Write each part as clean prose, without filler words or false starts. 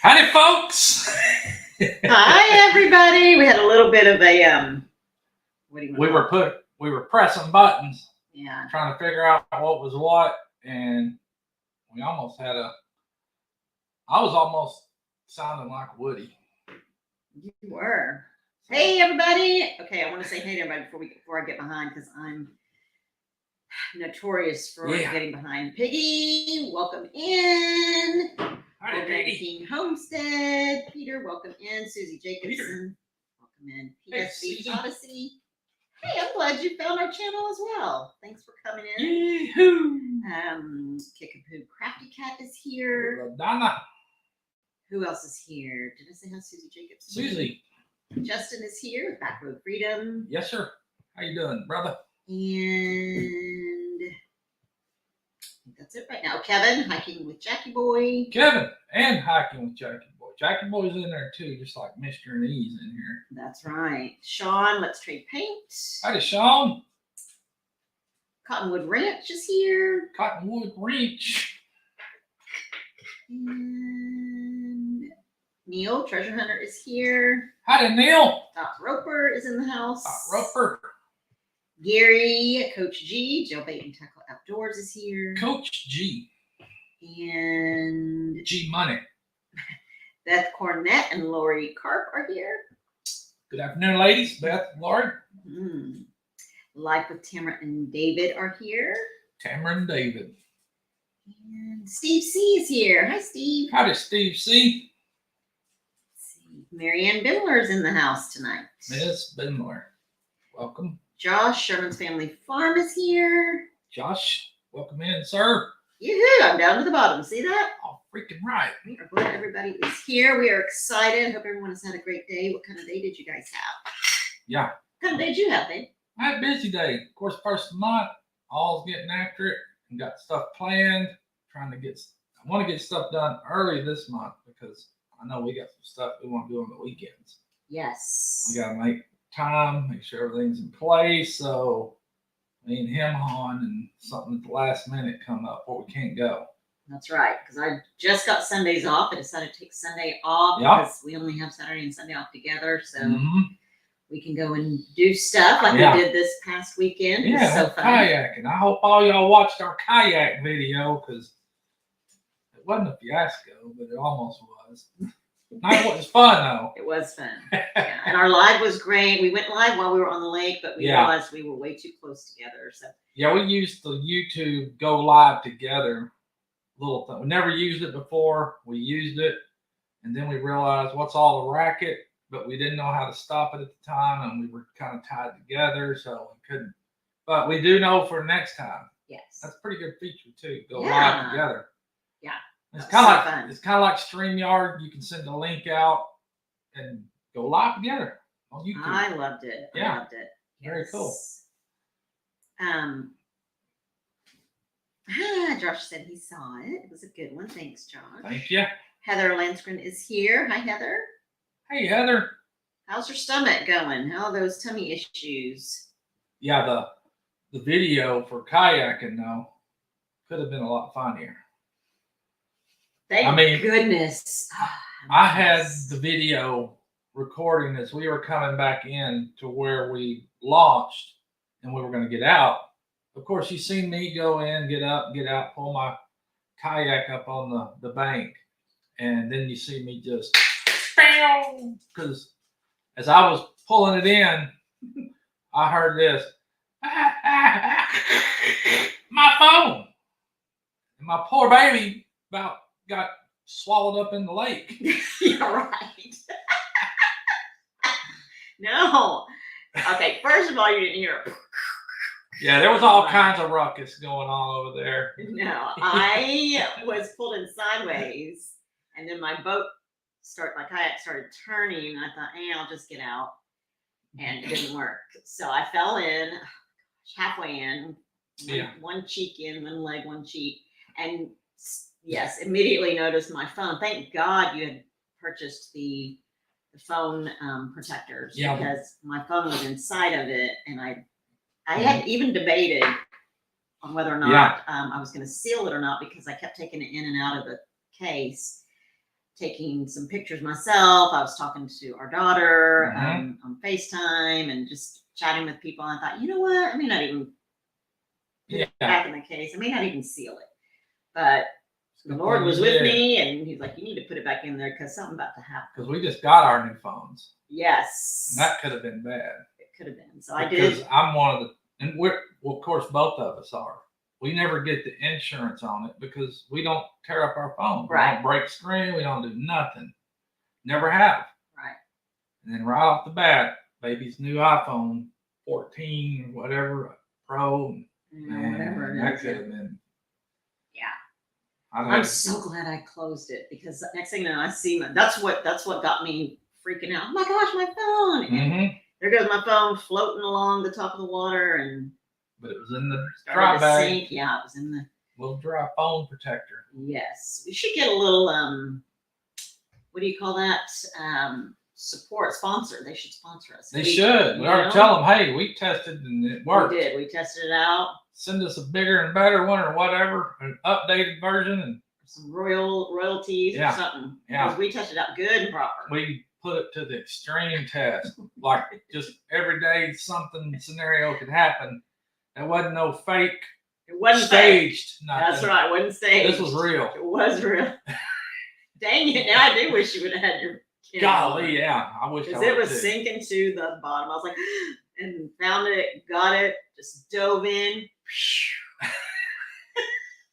Howdy, folks. Hi, everybody. We had a little bit of a what do you want? We were pressing buttons, Yeah. trying to figure out what was what, and we almost had I was almost sounding like Woody. You were. Hey, everybody. Okay, I want to say hey to everybody before I get behind because I'm notorious for getting behind. Piggy, welcome in. Hi, Piggy. King Homestead. Peter, welcome in. Susie Jacobson, welcome in. PSV Odyssey. Hey, I'm glad you found our channel as well. Thanks for coming in. Yee-hoo. Kickapoo Crafty Cat is here. Donna. Who else is here? Did I say how Susie Jacobson? Susie. Justin is here. Back Road Freedom. Yes, sir. How you doing, brother? And I think that's it right now. Kevin, hiking with Jackie Boy. Kevin and hiking with Jackie Boy. Jackie Boy's in there too, just like Mr. and E's in here. That's right. Sean, Let's Trade Paint. Howdy, Sean. Cottonwood Ranch is here. Cottonwood Ranch. And Neil, Treasure Hunter, is here. Howdy, Neil. Doc Roper is in the house. Doc Roper. Gary, Coach G, Jailbait and Tackle Outdoors is here. Coach G. And G Money. Beth Cornett and Lori Karp are here. Good afternoon, ladies. Beth, Lori. Life with Tamara and David are here. Tamara and David. And Steve C is here. Hi, Steve. Howdy, Steve C. Marianne Bindler is in the house tonight. Miss Bindler. Welcome. Josh, Sherman's Family Farm is here. Josh, welcome in, sir. Yoo-hoo, I'm down to the bottom. See that? Oh, freaking right. We are glad everybody is here. We are excited. Hope everyone has had a great day. What kind of day did you guys have? Yeah. What kind of day did you have, babe? I had a busy day. Of course, first of the month, all's getting after it and got stuff planned. I want to get stuff done early this month because I know we got some stuff we want to do on the weekends. Yes. We got to make time, make sure everything's in place. So me and him on and something at the last minute come up where we can't go. That's right, because I just got Sundays off. I decided to take Sunday off because we only have Saturday and Sunday off together. So we can go and do stuff like we did this past weekend. It was so fun. Kayaking. I hope all y'all watched our kayak video because it wasn't a fiasco, but it almost was. It was fun though. It was fun. Yeah. And our live was great. We went live while we were on the lake, but we realized we were way too close together. So we used the YouTube go live together little thing. We never used it before. We used it, and then we realized what's all the racket, but we didn't know how to stop it at the time, and we were kind of tied together, so we couldn't. But we do know for next time. Yes. That's a pretty good feature too. Go live together. Yeah. It's kind of like StreamYard. You can send a link out and go live together on YouTube. I loved it. Yeah. I loved it. Very cool. Josh said he saw it. It was a good one. Thanks, Josh. Thank you. Heather Landskren is here. Hi, Heather. Hey, Heather. How's your stomach going? How are those tummy issues? Yeah, the video for kayaking though could have been a lot funnier. Thank goodness. I had the video recording as we were coming back in to where we launched and we were going to get out. Of course, you seen me go in, get up, get out, pull my kayak up on the bank. And then you see me just, because as I was pulling it in, I heard this, my phone. And my poor baby about got swallowed up in the lake. You're right. No. Okay, first of all, you didn't hear it. Yeah, there was all kinds of ruckus going on over there. No, I was pulled in sideways, and then my kayak started turning, and I thought, hey, I'll just get out. And it didn't work. So I fell in, halfway in, one cheek in, one leg, one cheek. And yes, immediately noticed my phone. Thank God you had purchased the phone protectors because my phone was inside of it. And I had even debated on whether or not I was going to seal it or not because I kept taking it in and out of the case. taking some pictures myself. I was talking to our daughter Mhm. on FaceTime and just chatting with people. And I thought, you know what? I may not even put it Yeah. back in the case. I may not even seal it. But the Good Lord thing was you with did. me, and He's like, you need to put it back in there because something about to happen. Because we just got our new phones. Yes. And that could have been bad. It could have been. So I Because did. I'm one of the, and we're, well, of course, both of us are. We never get the insurance on it because we don't tear up our phone. Right. We don't break screen. We don't do nothing. Never have. Right. And then right off the bat, baby's new iPhone 14 or whatever, Pro. Whatever it That is. could have been. Yeah. I'd I'm have- so glad I closed it because next thing you know, I see that's what got me freaking out. Oh my gosh, my phone! And Mhm. there goes my phone floating along the top of the water and But it was in the started dry to bag. sink. Yeah, it was in the. Little dry phone protector. Yes, we should get a little what do you call that? Support sponsor. They should sponsor us. They should. We ought to tell them, hey, we tested and it worked. We did. We tested it out. Send us a bigger and better one or whatever, an updated version, and some royalties or something. Yeah. Because we tested it out good and proper. We put it to the extreme test. Like just every day something scenario could happen. There wasn't no fake. It wasn't staged. Fake. That's right. It wasn't staged. This was real. It was real. Dang it! Now I do wish you would have had your. Golly, yeah. I wish. Because it was sinking to the bottom. I was like, and found it, got it, just dove in,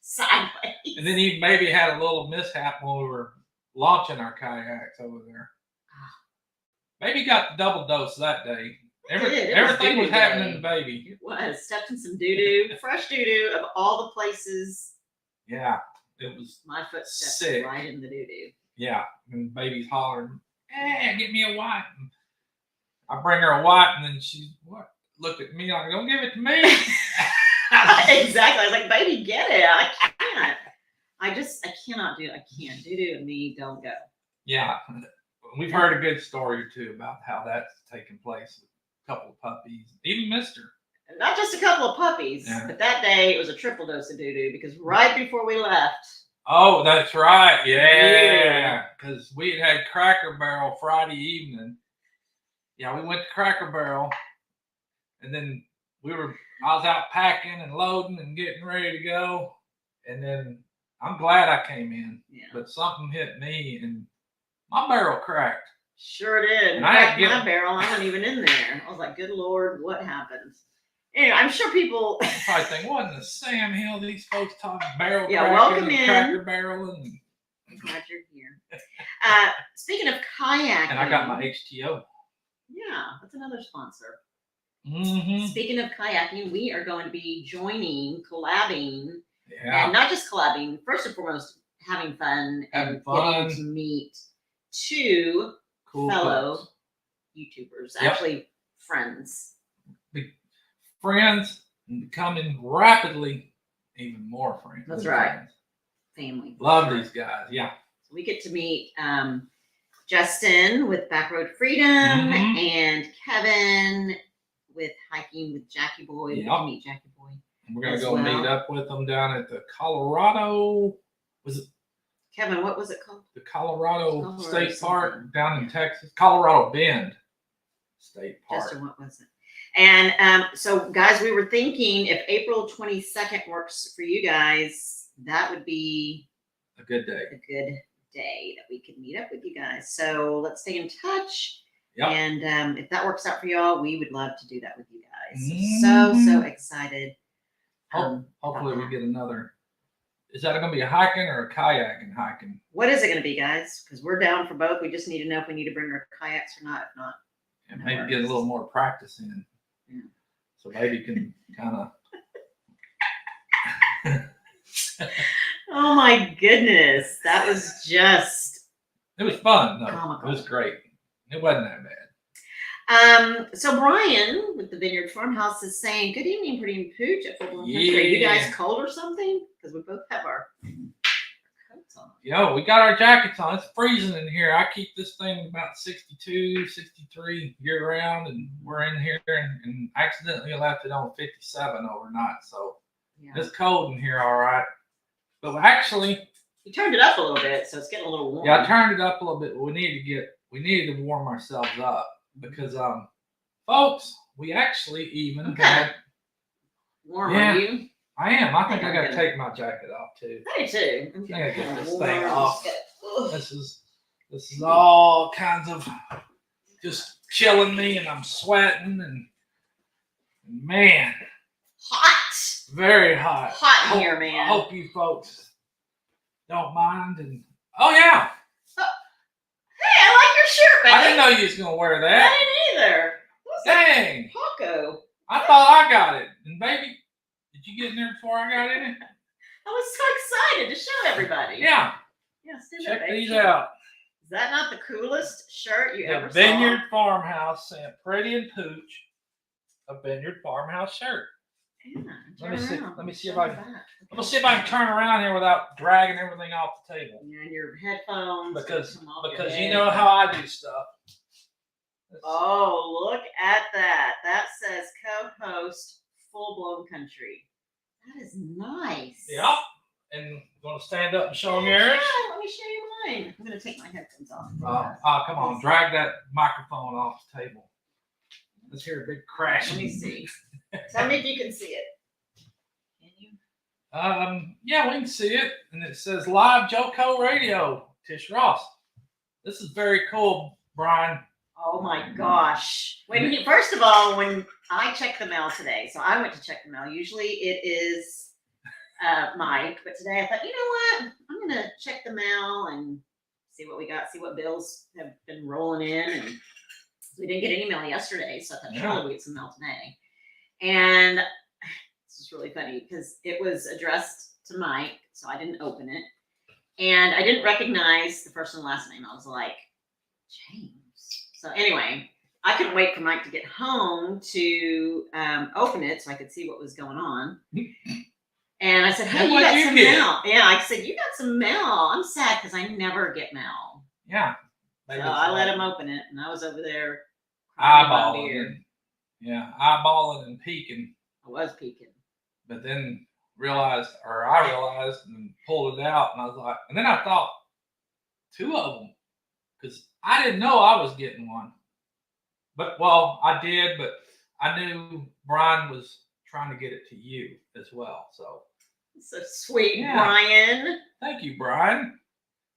sideways. And then he maybe had a little mishap when we were launching our kayaks over there. Maybe got the double dose that day. Everything was happening to baby. It was. Stepped in some doo-doo, fresh doo-doo of all the places. Yeah, it was. My foot stepped sick. right in the doo-doo. Yeah, and baby's hollering, "Hey, get me a wipe." And I bring her a wipe, and then she looked at me like, "Don't give it to me." Exactly. I was like, "Baby, get it." I can't. I cannot do it. I can't. Doo-doo and me don't go. Yeah. We've heard a good story or two about how that's taken place with a couple of puppies, even Mister. Not just a couple of puppies, but that day it was a triple dose of doo-doo because right before we left. Oh, that's right. Yeah. Because we had Cracker Barrel Friday evening. Yeah, we went to Cracker Barrel, and then I was out packing and loading and getting ready to go. And then I'm glad I came in, but something hit me and my barrel cracked. Sure did. And I had my barrel, I wasn't even in there. I was like, good Lord, what happened? Anyway, I'm sure people probably think, what in the Sam Hill these folks talking barrel welcome in. Cracker Barrel. And I'm glad you're here. Speaking of kayaking. And I got my HTO. Yeah, that's another sponsor. Mm-hmm. Speaking of kayaking, we are going to be collabing. Yeah. And not just collabing, first and foremost, having fun and getting to meet two cool fellow folks. YouTubers, actually friends. Friends and becoming rapidly even more friends. That's right. Friends. Family. Love these guys. Yeah. So we get to meet Justin with Backroad Freedom and Kevin with Hiking with Jackie Boy. We get to meet Jackie Boy. And we're going to go meet up with them down at the Colorado. Was it? Kevin, what was it called? The Colorado State Park down in Texas. Colorado Bend State Park. Justin, what was it? And so, guys, we were thinking if April 22nd works for you guys, that would be a good day. A good day that we could meet up with you guys. So let's stay in touch. Yep. And if that works out for y'all, we would love to do that with you guys. So excited. Hopefully we get another. Is that going to be a hiking or a kayaking hiking? What is it going to be, guys? Because we're down for both. We just need to know if we need to bring our kayaks or not. If not, and maybe get a little more practice in. Yeah. So baby can kind of. Oh my goodness, that was just. It was fun. No, comical. It was great. It wasn't that bad. So Brian with the Vineyard Farmhouse is saying, "Good evening, Pretty Pooch at Football Country. Are you guys cold or something? Because we both have our coats on." Yo, we got our jackets on. It's freezing in here. I keep this thing about 62, 63 year round, and we're in here and accidentally left it on 57 overnight. So it's cold in here, all right. But actually, You turned it up a little bit, so it's getting a little warm. Yeah, I turned it up a little bit. We needed to warm ourselves up because folks, we actually even had warm. Are you? I am. I think I gotta take my jacket off too. I do too. I gotta get this thing off. This is all kinds of just killing me, and I'm sweating, and man, hot. Very hot. Hot here, man. I hope you folks don't mind. And oh yeah. Hey, I like your shirt, baby. I didn't know you was gonna wear that. I didn't either. What's Dang. Paco. I thought I got it. And baby, did you get in there before I got in it? I was so excited to show everybody. Yeah. Yeah, check these out. Is that not the coolest shirt you ever saw? The Vineyard Farmhouse sent Pretty Pooch a Vineyard Farmhouse shirt. Yeah, let me see if I can turn around here without dragging everything off the table. Yeah, and your headphones. Because you know how I do stuff. Oh, look at that. That says co-host Full Blown Country. That is nice. Yeah. And want to stand up and show them yours? Yeah, let me show you mine. I'm going to take my headphones off. Come on. Drag that microphone off the table. Let's hear a big crash. Let me see. Tell me if you can see it. Can you? Yeah, we can see it. And it says Live Joco Radio, Tish Ross. This is very cool, Brian. Oh my gosh. First of all, when I checked the mail today, so I went to check the mail. Usually it is Mike, but today I thought, you know what? I'm going to check the mail and see what we got, see what bills have been rolling in. And we didn't get any mail yesterday, so I thought, surely we get some mail today. And this is really funny because it was addressed to Mike, so I didn't open it. And I didn't recognize the first and last name. I was like, James. So anyway, I couldn't wait for Mike to get home to open it so I could see what was going on. And I said, hey, you got some mail. Yeah, I said, you got some mail. I'm sad because I never get mail. Yeah. So I let him open it, and I was over there eyeballing. Yeah, eyeballing and peeking. I was peeking. But then I realized and pulled it out, and I was like, and then I thought, two of them. Because I didn't know I was getting one. But, well, I did, but I knew Brian was trying to get it to you as well. So sweet, Brian. Thank you, Brian.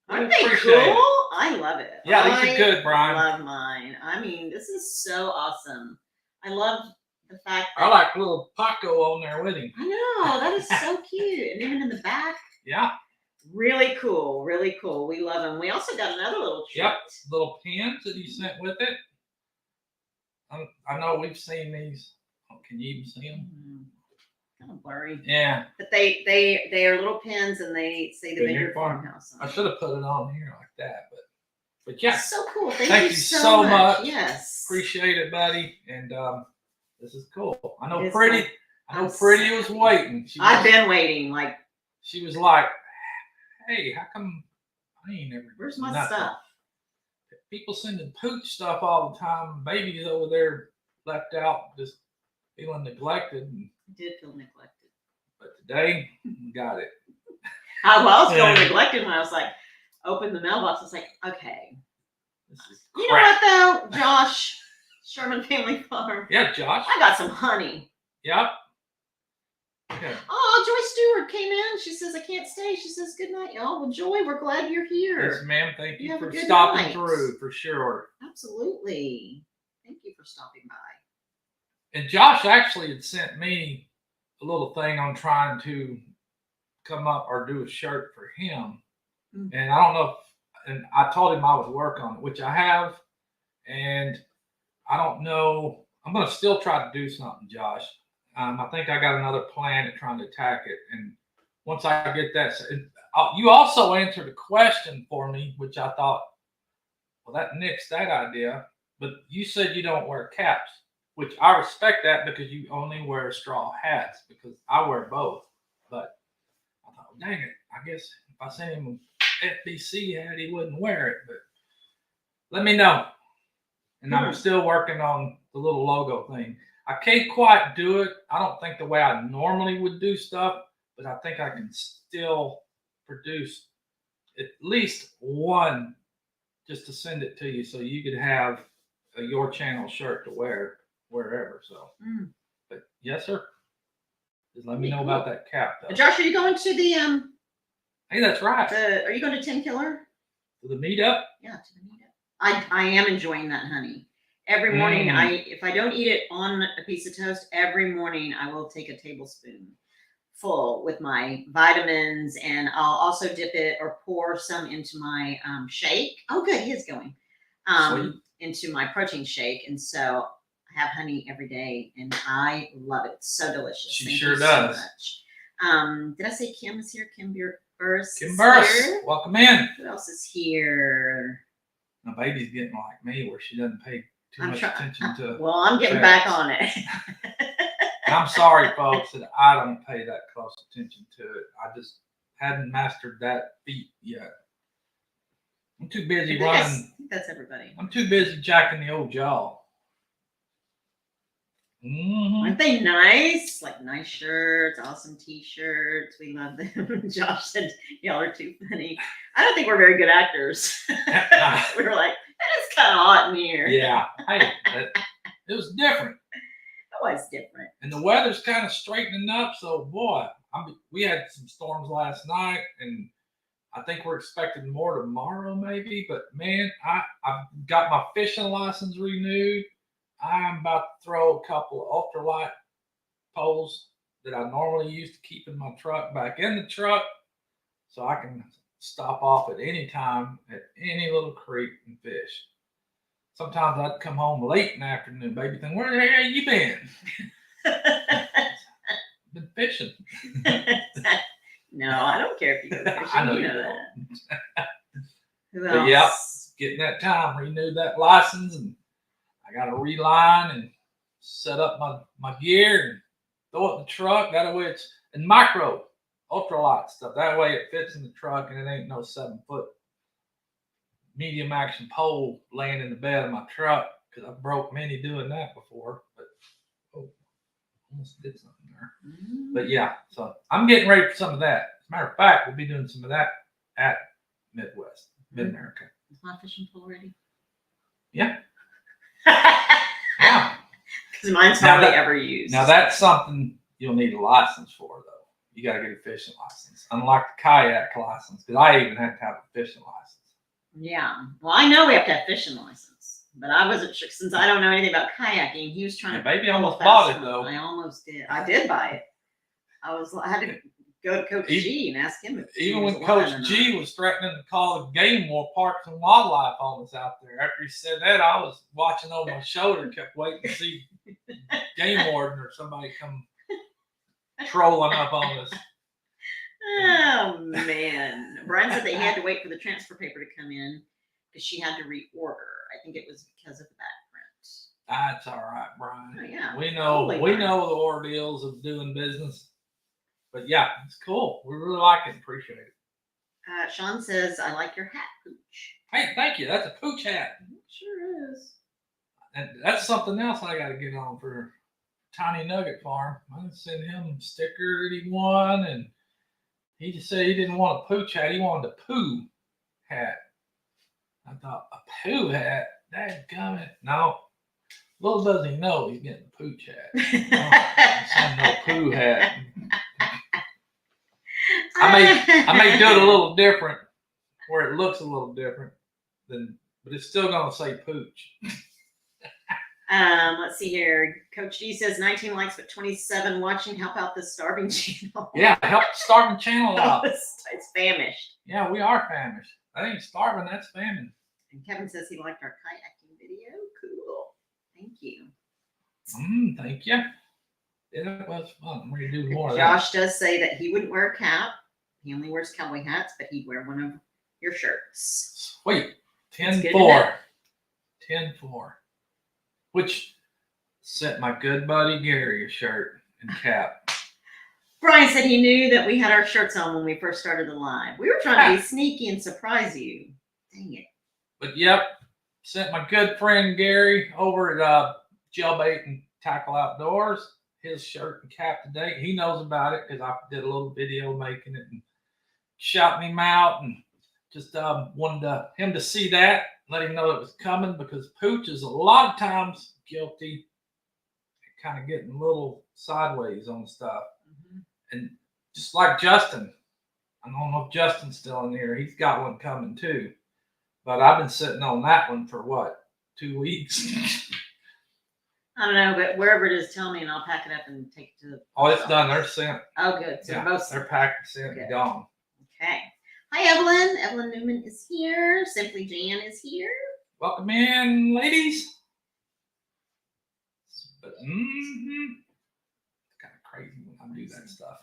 Aren't they cool? I love it. Yeah, these are good, Brian. I love mine. I mean, this is so awesome. I love the fact that I like little Paco on there with him. I know, that is so cute. And even in the back. Yeah. Really cool. Really cool. We love them. We also got another little treat. Yep. Little pins that he sent with it. I know we've seen these. Oh, can you even see them? Kind of blurry. Yeah. But they are little pins, and they say the Vineyard Farmhouse. I should have put it on here like that, but yeah. So cool. Thank you so much. Yes. Appreciate it, buddy. And this is cool. I know Pretty was waiting. I've been waiting. Like she was like, hey, how come I ain't never where's my stuff? People sending Pooch stuff all the time. Babies over there left out, just feeling neglected. I did feel neglected. But today, we got it. I was feeling neglected when I was like, open the mailbox. I was like, okay. This is you know what though, Josh, Sherman Family Farm. Yeah, Josh. I got some honey. Yep. Okay. Oh, Joy Stewart came in. She says, I can't stay. She says, good night, y'all. Well, Joy, we're glad you're here. Yes, ma'am. Thank you for stopping through, for sure. Absolutely. Thank you for stopping by. And Josh actually had sent me a little thing on trying to come up or do a shirt for him. Mm-hmm. And I don't know and I told him I would work on it, which I have. And I don't know. I'm going to still try to do something, Josh. I think I got another plan at trying to attack it. And once I get that, you also answered a question for me, which I thought, well, that nixed that idea. But you said you don't wear caps, which I respect that because you only wear straw hats because I wear both. But I thought, well, dang it, I guess if I sent him an FBC hat, he wouldn't wear it. But let me know. And I'm still working on the little logo thing. I can't quite do it. I don't think the way I normally would do stuff, but I think I can still produce at least one just to send it to you so you could have a Your Channel shirt to wear wherever. So, but yes, sir. Just let me know about that cap, though. Josh, are you going to the Hey, that's right. are you going to 10 Killer? To the meetup? Yeah, to the meetup. I am enjoying that honey. Every morning, if I don't eat it on a piece of toast, every morning I will take a tablespoon full with my vitamins, and I'll also dip it or pour some into my shake. Oh, good, he is going into my protein shake, and so I have honey every day, and I love it. It's so delicious. She Thank sure you does. So much. Did I say Kim is here? Kim Burris. Kim Burris, welcome in. Who else is here? My baby's getting like me, where she doesn't pay too much attention to. Well, I'm getting back on it. I'm sorry, folks, that I don't pay that close attention to it. I just hadn't mastered that feat yet. I'm too busy running. I think that's everybody. I'm too busy jacking the old jaw. Aren't they nice? Like nice shirts, awesome t-shirts. We love them. Josh said, y'all are too funny. I don't think we're very good actors. We were like, it's kind of hot in here. Yeah. Hey, it was different. It was different. And the weather's kind of straightening up. So, boy, we had some storms last night, and I think we're expecting more tomorrow maybe. But, man, I've got my fishing license renewed. I'm about to throw a couple of ultralight poles that I normally use to keep in my truck back in the truck, so I can stop off at any time at any little creek and fish. Sometimes I'd come home late in the afternoon, baby, think, where the hell you been? Been fishing. No, I don't care if you go fishing. I know you you know that. Who else? But yep, getting that time, renewed that license, and I got to reline and set up my gear and throw it in the truck. That way it's in micro, ultralight stuff. That way it fits in the truck and it ain't no 7-foot medium action pole laying in the bed of my truck, because I've broke many doing that before. But almost did something there. But yeah, so I'm getting ready for some of that. As a matter of fact, we'll be doing some of that at Midwest, Mid-America. Is my fishing pole ready? Yeah. Yeah. Because mine's hardly ever used. Now that's something you'll need a license for, though. You got to get a fishing license, unlike the kayak license, because I even had to have a fishing license. Yeah. Well, I know we have to have fishing license, but I wasn't sure, since I don't know anything about kayaking. He was trying to. Baby almost bought it, though. I almost did. I did buy it. I had to go to Coach G and ask him. Even when Coach G was threatening to call the game war Parks and Wildlife on us out there, after he said that, I was watching over my shoulder and kept waiting to see game warden or somebody come trolling up on us. Oh man, Brian said that he had to wait for the transfer paper to come in because she had to reorder. I think it was because of the back print. That's all right, Brian. Oh, yeah. We know the ordeals of doing business. But yeah, it's cool. We really like it and appreciate it. Sean says, I like your hat, Pooch. Hey, thank you. That's a Pooch hat. It sure is. And that's something else I got to get on for Tiny Nugget Farm. I can send him a sticker that he won, and he just said he didn't want a Pooch hat. He wanted a Pooh hat. I thought, a Pooh hat? Dadgummit. No. Little does he know he's getting a Pooch hat. Send no Pooh hat. I may do it a little different, where it looks a little different, but it's still gonna say Pooch. Let's see here. Coach D says 19 likes but 27 watching. Help out the starving channel. Yeah, help the starving channel out. It's famished. Yeah, we are famished. That ain't starving, that's famine. And Kevin says he liked our kayaking video. Cool. Thank you. Thank you. Yeah, it was fun. We're gonna do more of that. Josh does say that he wouldn't wear a cap. He only wears cowboy hats, but he'd wear one of your shirts. Sweet. 10-4. 10-4. Which sent my good buddy Gary a shirt and cap. Brian said he knew that we had our shirts on when we first started the live. We were trying to be sneaky and surprise you. Dang it. But yep, sent my good friend Gary over at Jailbait and Tackle Outdoors his shirt and cap today. He knows about it because I did a little video making it and shouting him out and just wanted him to see that, let him know it was coming, because Pooch is a lot of times guilty at kind of getting a little sideways on stuff. Mm-hmm. And just like Justin, I don't know if Justin's still in here. He's got one coming too. But I've been sitting on that one for what, 2 weeks? I don't know, but wherever it is, tell me and I'll pack it up and take it to the. Oh, it's done. They're sent. Oh, good. So Yeah, both. they're packed, sent, and gone. Okay. Hi, Evelyn. Evelyn Newman is here. Simply Jan is here. Welcome in, ladies. But, it's kind of crazy when I do that stuff.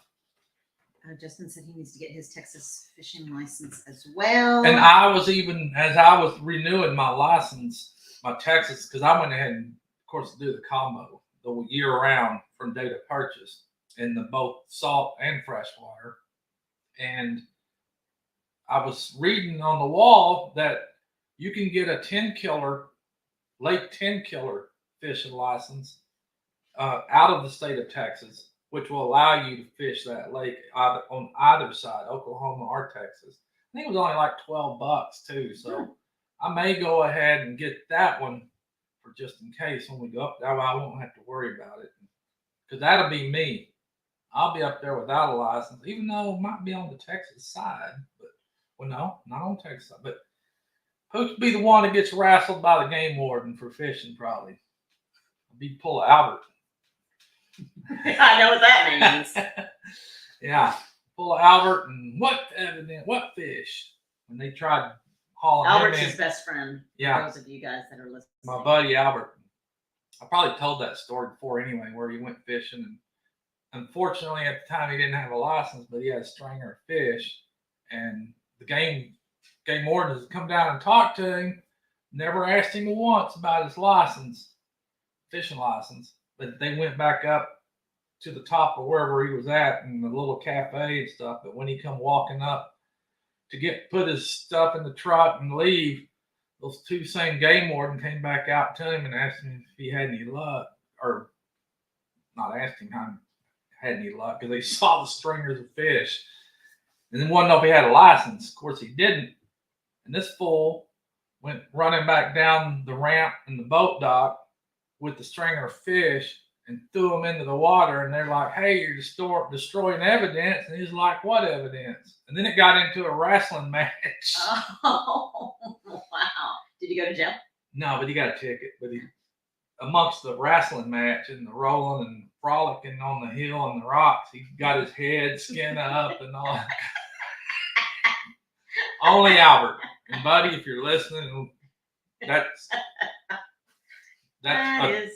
Justin said he needs to get his Texas fishing license as well. And I was even, as I was renewing my license, my Texas, because I went ahead and, of course, do the combo, the year round from date of purchase in the both salt and freshwater. And I was reading on the wall that you can get a 10-killer, lake 10-killer fishing license out of the state of Texas, which will allow you to fish that lake on either side, Oklahoma or Texas. I think it was only like $12 too. So I may go ahead and get that one for just in case when we go up there. I won't have to worry about it, because that'll be me. I'll be up there without a license, even though it might be on the Texas side. But well, no, not on Texas side. But Pooch be the one that gets wrestled by the game warden for fishing, probably. I'll be pull Albert. I know what that means. Yeah, pull Albert and what fish? When they tried hauling Albert's him in. his best friend. Yeah, for those of you guys that are listening. my buddy Albert. I probably told that story before anyway, where he went fishing, and unfortunately at the time he didn't have a license, but he had a stringer of fish, and the game warden has come down and talked to him, never asked him once about his license, fishing license. But they went back up to the top of wherever he was at in the little cafe and stuff. But when he come walking up to put his stuff in the truck and leave, those two same game warden came back out to him and asked him if he had any luck, or not asked him how he had any luck, because they saw the stringers of fish and then wanted to know if he had a license. Of course he didn't. And this fool went running back down the ramp in the boat dock with the stringer of fish and threw them into the water. And they're like, "Hey, you're destroying evidence." And he's like, "What evidence?" And then it got into a wrestling match. Oh, wow. Did he go to jail? No, but he got a ticket. But he, amongst the wrestling match and the rolling and frolicking on the hill and the rocks, he got his head skin up and all. Only Albert. And buddy, if you're listening, that's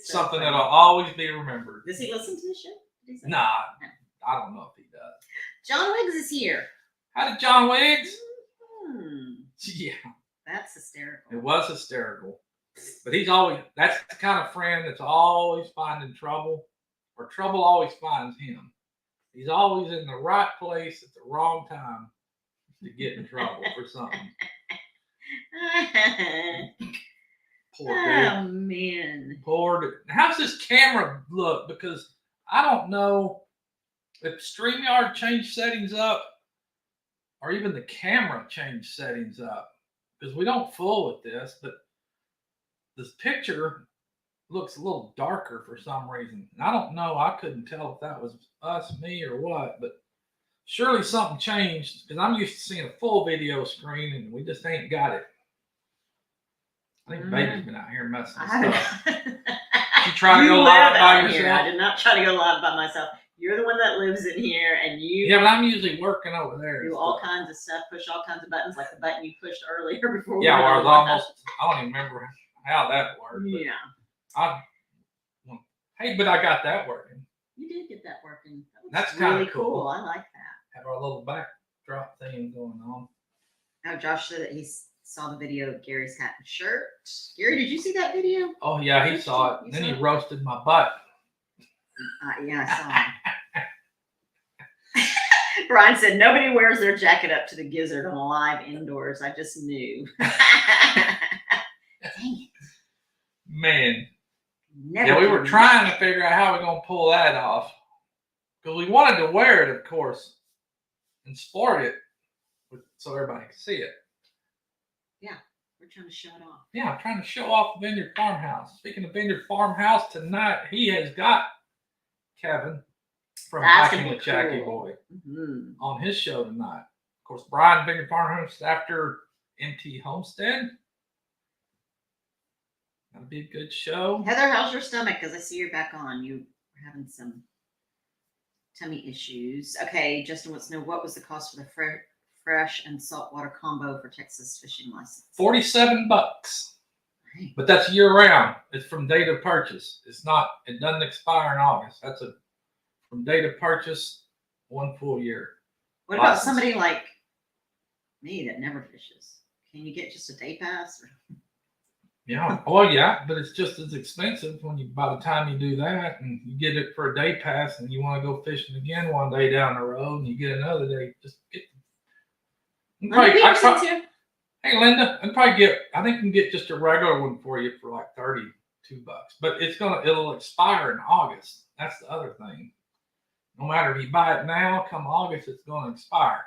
something that'll always be remembered. Does he listen to the show? Nah, I don't know if he does. John Wiggs is here. How did John Wiggs? Yeah. That's hysterical. It was hysterical. But that's the kind of friend that's always finding trouble, or trouble always finds him. He's always in the right place at the wrong time to get in trouble for something. Poor dude. Oh, man. Poor dude. How's this camera look? Because I don't know if StreamYard changed settings up, or even the camera changed settings up, because we don't fool with this, but this picture looks a little darker for some reason. And I don't know. I couldn't tell if that was us, me, or what, but surely something changed, because I'm used to seeing a full video screen and we just ain't got it. I think Baby's been out here messing with stuff. You try to go live by yourself? Here. I did not try to go live by myself. You're the one that lives in here, and you. Yeah, but I'm usually working over there. Do all kinds of stuff, push all kinds of buttons, like the button you pushed earlier before. Yeah, where I was almost. I don't even remember how that worked. Yeah. But I got that working. You did get that working. That's kind of cool. I like that. Have our little backdrop thing going on. Now, Josh said that he saw the video of Gary's hat and shirt. Gary, did you see that video? Oh yeah, he saw it. Then he roasted my butt. Yeah, I saw him. Brian said nobody wears their jacket up to the gizzard on a live indoors. I just knew. Dang it. Man. Yeah, we were trying to figure out how we're going to pull that off. Because we wanted to wear it, of course, and sport it so everybody could see it. We're trying to show it off. Yeah, I'm trying to show off the Vineyard Farmhouse. Speaking of Vineyard Farmhouse, tonight he has got Kevin from That's Hiking gonna be with Jackie cool. Boy Mm-hmm. on his show tonight. Of course, Brian Vineyard Farmhouse after MT Homestead. That'll be a good show. Heather, how's your stomach? Because I see you're back on. You were having some tummy issues. Okay, Justin wants to know what was the cost for the fresh and saltwater combo for Texas fishing license? $47. Right. But that's year round. It's from date of purchase. It's not, it doesn't expire in August. That's a from date of purchase, 1 full year. What about somebody like me that never fishes? Can you get just a day pass? Or? Yeah. Well, yeah, but it's just as expensive when you, by the time you do that and you get it for a day pass and you want to go fishing again one day down the road and you get another day, just get. Hey, Linda, I'd probably get, I think you can get just a regular one for you for like $32, but it'll expire in August. That's the other thing. No matter if you buy it now, come August, it's going to expire.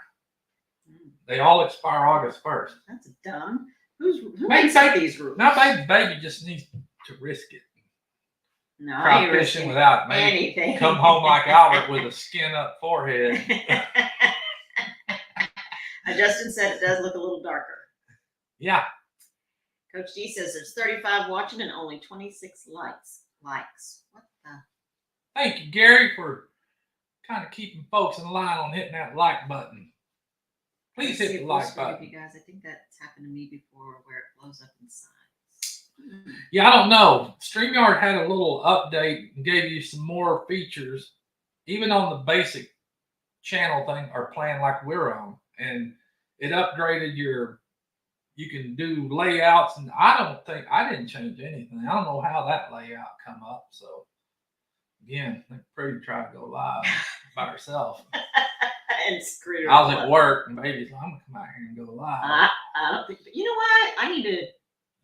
They all expire August 1st. That's dumb. Who makes up these rules? Now, baby just needs to risk it. No, Try fishing without anything. Come home like Albert with a skin up forehead. Justin said it does look a little darker. Yeah. Coach D says there's 35 watching and only 26 likes. What the? Thank you, Gary, for kind of keeping folks in line on hitting that like button. Please hit the like button. You guys, I think that's happened to me before where it blows up inside. Yeah, I don't know. StreamYard had a little update and gave you some more features, even on the basic channel thing or plan like we're on. And it upgraded you can do layouts. And I didn't change anything. I don't know how that layout come up. So again, Pretty tried to go live by herself. And screwed her. I was at work and baby's like, I'm gonna come out here and go live. I don't think, you know what? I need to.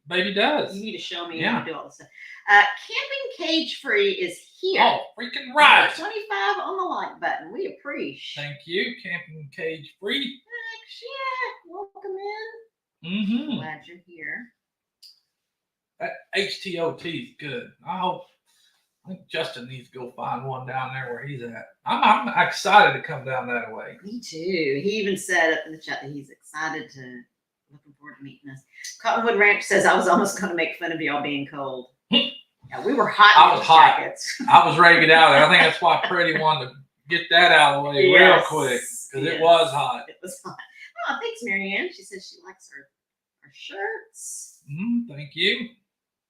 Baby does. You need to show me how to do all this stuff. Camping Cage Free is here. Oh, freaking right. 25 on the like button. We appreciate. Thank you. Camping Cage Free. Heck yeah. Welcome in. Mm-hmm. Glad you're here. That HTOT is good. I think Justin needs to go find one down there where he's at. I'm excited to come down that way. Me too. He even said up in the chat that he's excited to. Looking forward to meeting us. Cottonwood Ranch says I was almost going to make fun of y'all being cold. Yeah, we were hot. I was hot. Jackets. I was ready to get out of there. I think that's why Pretty wanted to get that out of the way real quick because it was hot. It was hot. Oh, thanks, Marianne. She says she likes our shirts. Thank you.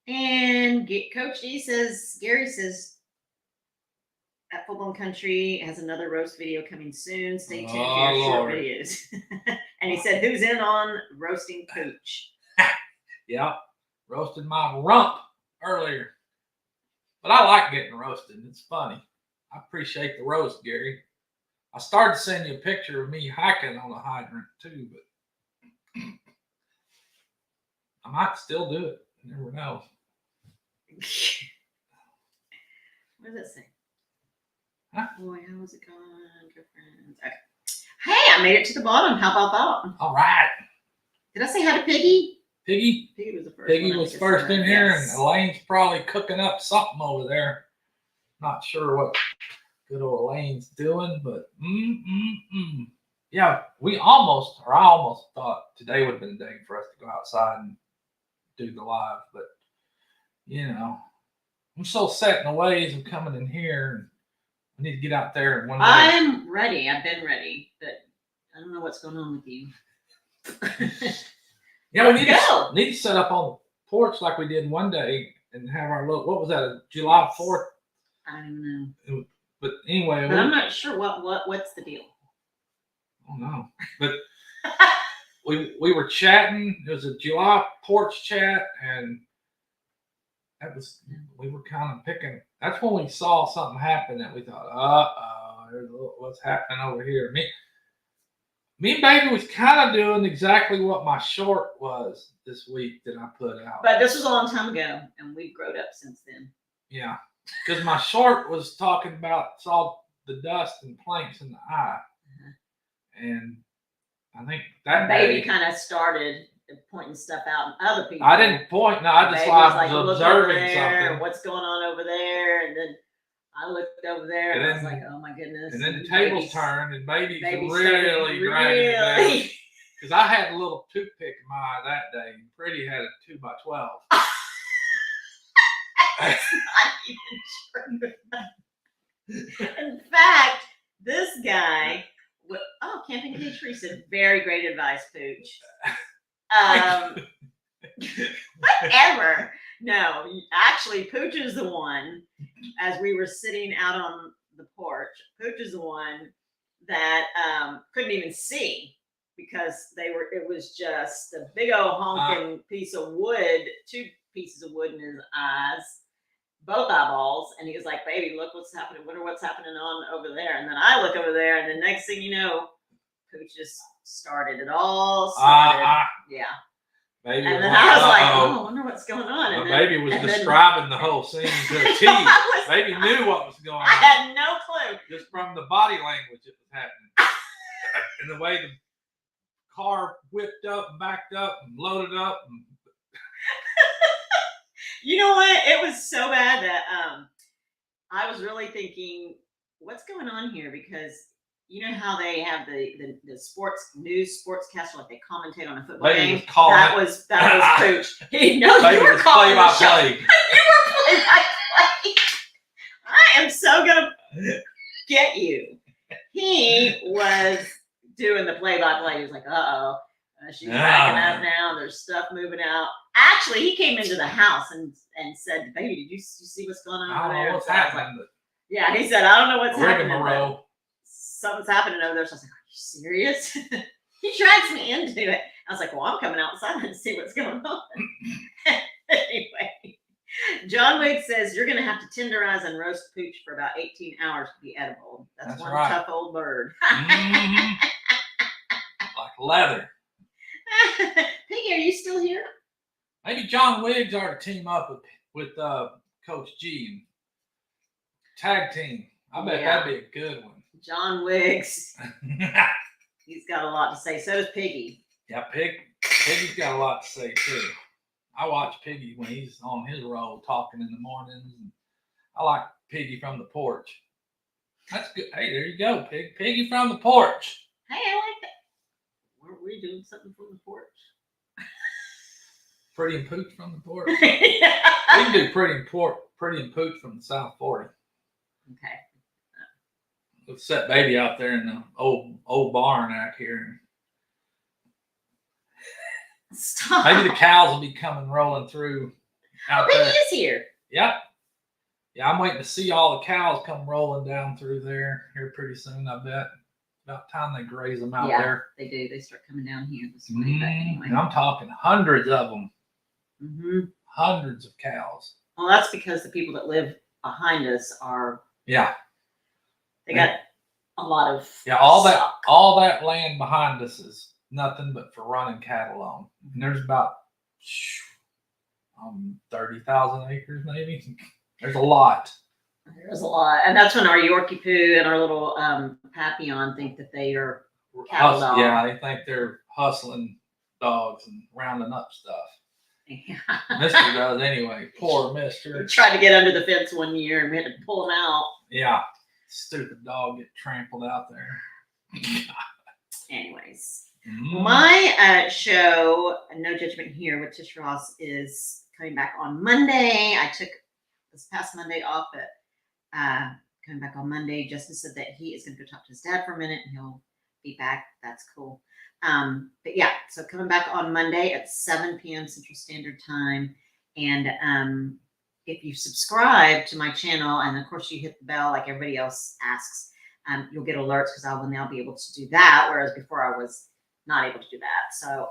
And Coach D says, Gary says, at Full Blown Country has another roast video coming soon. Stay tuned to your short videos. And he said, who's in on roasting Pooch? Yeah, roasted my rump earlier. But I like getting roasted. It's funny. I appreciate the roast, Gary. I started to send you a picture of me hiking on a hydrant too, but I might still do it. You never know. What does it say? Huh? Boy, how was it going? Good friends. Okay. Hey, I made it to the bottom. How about that? All right. Did I say hi to Piggy? Piggy? Piggy was the first. Piggy was first in here, and Elaine's probably cooking up something over there. Not sure what good old Elaine's doing, but yeah, I almost thought today would have been the day for us to go outside and do the live, but you know, I'm so set in the ways of coming in here, and I need to get out there and one day. I'm ready. I've been ready, but I don't know what's going on with you. Yeah, we need to set up on the porch like we did one day and have our little, what was that, July 4th? I don't know. But anyway. But I'm not sure what's the deal. Oh, no. But we were chatting. It was a July porch chat, and we were kind of picking. That's when we saw something happen that we thought, what's happening over here? Me and Baby was kind of doing exactly what my short was this week that I put out. But this was a long time ago, and we've grown up since then. Yeah, because my short was talking about saw the dust and planks in the eye, and I think that Baby kind of started pointing stuff out and other people. I didn't point. No, I just Baby was was "Look over observing there, something. what's going on over there?" And then I looked over there and I was like, "Oh my goodness!" And then the tables turned, and baby's baby really dragging it down. Because I had a little toothpick in my eye that day, and Pretty had a 2x12. That's not even true. In fact, this guy, camping in Tree said, "Very great advice, Pooch." Whatever. No, actually, Pooch is the one. As we were sitting out on the porch, Pooch is the one that couldn't even see because it was just a big old honking piece of wood, 2 pieces of wood in his eyes, both eyeballs, and he was like, "Baby, look what's happening. Wonder what's happening on over there." And then I look over there, and the next thing you know, Pooch just started. It all started. Yeah. Baby and then I was like, "Oh, I wonder what's going on." And then, baby was describing the whole scene to a T. Baby knew what was going on. I had no clue. Just from the body language it was happening. And the way the car whipped up and backed up and loaded up. And... You know what? It was so bad that I was really thinking, what's going on here? Because you know how they have the sportscaster, like they commentate on a football game? That was Pooch. He knows you were calling the show. You were play-by-play. I am so gonna get you. He was doing the play-by-play. He was like, she's backing up now. There's stuff moving out. Actually, he came into the house and said, "Baby, did you see what's going on over there?" What's happening? Yeah, he said, "I don't know what's happening. Something's happening over there." So I was like, "Are you serious?" He drags me into it. I was like, "Well, I'm coming outside and see what's going on." Anyway, John Wigg says you're going to have to tenderize and roast Pooch for about 18 hours to be edible. That's one right. Tough old bird. Like leather. Piggy, are you still here? Maybe John Wiggs ought to team up with Coach G and tag team. I bet that'd be a good one. John Wiggs. He's got a lot to say. So does Piggy. Yeah, Piggy's got a lot to say too. I watch Piggy when he's on his roll talking in the mornings. And I like Piggy from the porch. That's good. Hey, there you go, Piggy from the porch. Hey, I like that. Weren't we doing something from the porch? Pretty and Pooch from the porch. We can do Pretty and Pooch from the South 40. Okay. Let's set baby out there in the old barn out here. Stop. Maybe the cows will be coming rolling through out there. He is here. Yep. Yeah, I'm waiting to see all the cows come rolling down through there here pretty soon, I bet. About time they graze them out there. They do. They start coming down here this way. But anyway. And I'm talking hundreds of them. Mm-hmm. Hundreds of cows. Well, that's because the people that live behind us are. Yeah. They got a lot of. Yeah, all that land behind us is nothing but for running cattle on. And there's about 30,000 acres, maybe. There's a lot. There's a lot, and that's when our Yorkie Poo and our little Papillon think that they are cattle dogs. Yeah, they think they're hustling dogs and rounding up stuff. Yeah. Mister does anyway. Poor Mister. We tried to get under the fence one year and we had to pull him out. Yeah. Stupid dog get trampled out there. Anyways. My show, No Judgment Here with Tish Ross, is coming back on Monday. I took this past Monday off, but coming back on Monday. Justin said that he is going to go talk to his dad for a minute and he'll be back. That's cool. But yeah, so coming back on Monday at 7 p.m. Central Standard Time. And if you subscribe to my channel, and of course you hit the bell like everybody else asks, you'll get alerts because I will now be able to do that. Whereas before I was not able to do that. So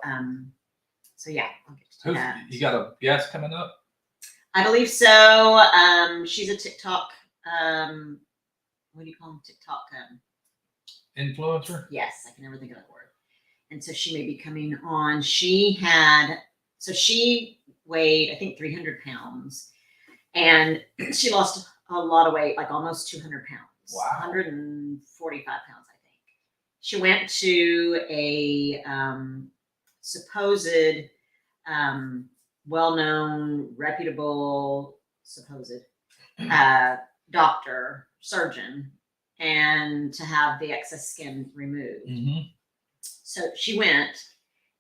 yeah, I'll get to do that. You got a guest coming up? I believe so. She's a TikTok, what do you call them? TikTok influencer? Yes, I can never think of that word. And so she may be coming on. She weighed, I think, 300 pounds. And she lost a lot of weight, like almost 200 pounds. Wow. 145 pounds, I think. She went to a supposed well-known, reputable, supposed doctor, surgeon, and to have the excess skin removed. Mm-hmm. So she went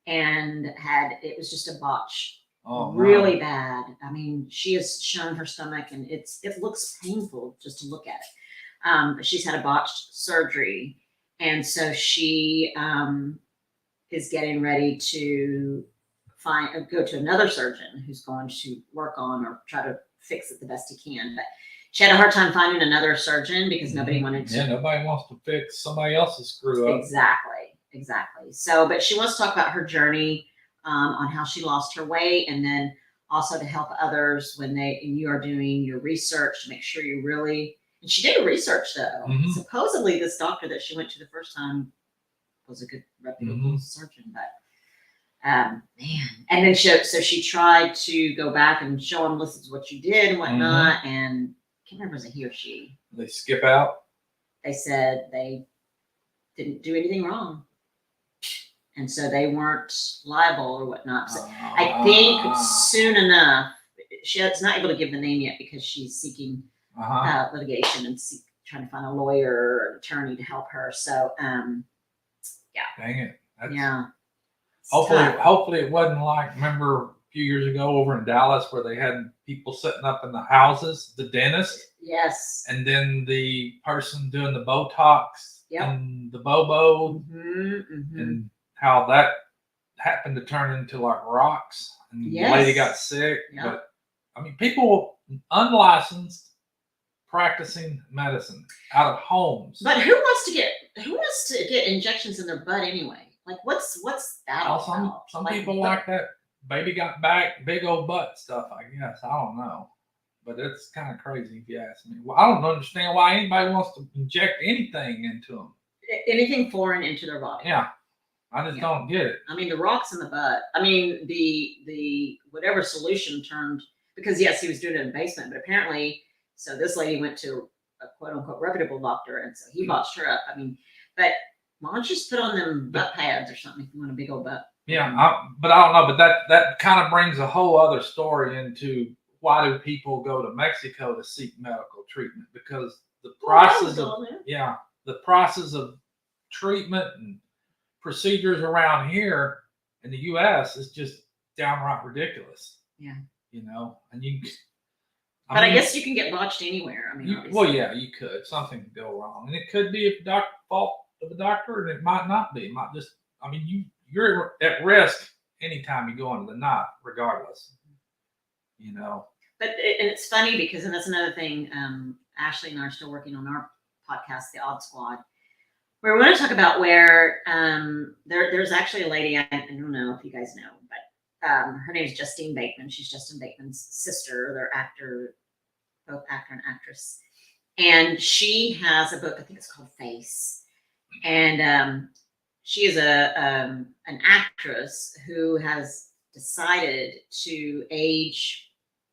and it was just a botch. Oh, really no. bad. I mean, she has shown her stomach and it looks painful just to look at it. But she's had a botched surgery. And so she is getting ready to go to another surgeon who's going to work on or try to fix it the best he can. But she had a hard time finding another surgeon because nobody wanted to. Yeah, nobody wants to fix somebody else's screw up. Exactly. So, but she wants to talk about her journey on how she lost her weight, and then also to help others when you are doing your research to make sure you really. And she did a research though. Mm-hmm. Supposedly, this doctor that she went to the first time was a good reputable surgeon, but man. And then she tried to go back and show him, this is what you did and whatnot. And I can't remember, was it he or she? They skip out. They said they didn't do anything wrong, and so they weren't liable or whatnot. So I think soon enough, she's not able to give the name yet because she's seeking litigation and trying to find a lawyer or an attorney to help her. So yeah. Dang it. Yeah. Hopefully it wasn't like, remember a few years ago over in Dallas where they had people sitting up in the houses, the dentist. Yes. And then the person doing the Botox and the Bobo and how that happened to turn into like rocks and the lady got sick. Yep. But I mean, people unlicensed practicing medicine out of homes. But who wants to get injections in their butt anyway? Like what's that all about? Some people like that baby got back, big old butt stuff, I guess. I don't know. But it's kind of crazy if you ask me. Well, I don't understand why anybody wants to inject anything into them. Anything foreign into their body. Yeah. I just don't get it. I mean, the rocks in the butt. I mean, the whatever solution turned, because yes, he was doing it in the basement, but apparently, so this lady went to a quote unquote reputable doctor, and so he botched her up. I mean, but why don't you just put on them butt pads or something if you want a big old butt? Yeah, but I don't know. But that kind of brings a whole other story into why do people go to Mexico to seek medical treatment? Because the prices of treatment and procedures around here in the U.S. is just downright ridiculous. Yeah, and I guess you can get botched anywhere. I mean, you could. Something could go wrong, and it could be a fault of the doctor, and it might not be. It might just. I mean, you're at risk anytime you go into the night, regardless. But it's funny because, and that's another thing. Ashley and I are still working on our podcast, The Odd Squad, where we want to talk about where there's actually a lady. I don't know if you guys know, but her name is Justine Bateman. She's Justin Bateman's sister. They're both actor and actress, and she has a book. I think it's called Face, and she is an actress who has decided to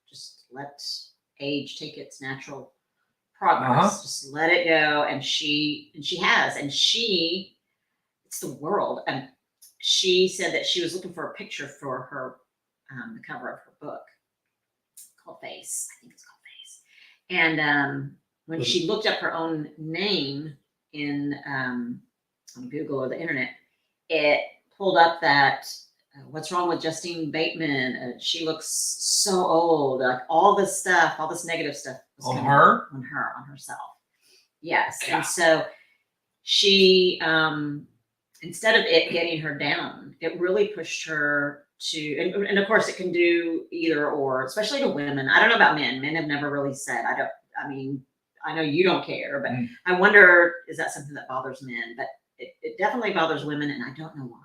just let age take its natural progress. Just let it go. And it's the world. And she said that she was looking for a picture for her, the cover of her book called Face. I think it's called Face. And when she looked up her own name on Google or the internet, it pulled up that what's wrong with Justine Bateman? She looks so old. Like all this negative stuff was on her, on herself. Yes, yeah. And so she, instead of it getting her down, it really pushed her to, and of course, it can do either or, especially to women. I don't know about men. Men have never really said. I know you don't care, but I wonder, is that something that bothers men? But it definitely bothers women, and I don't know why.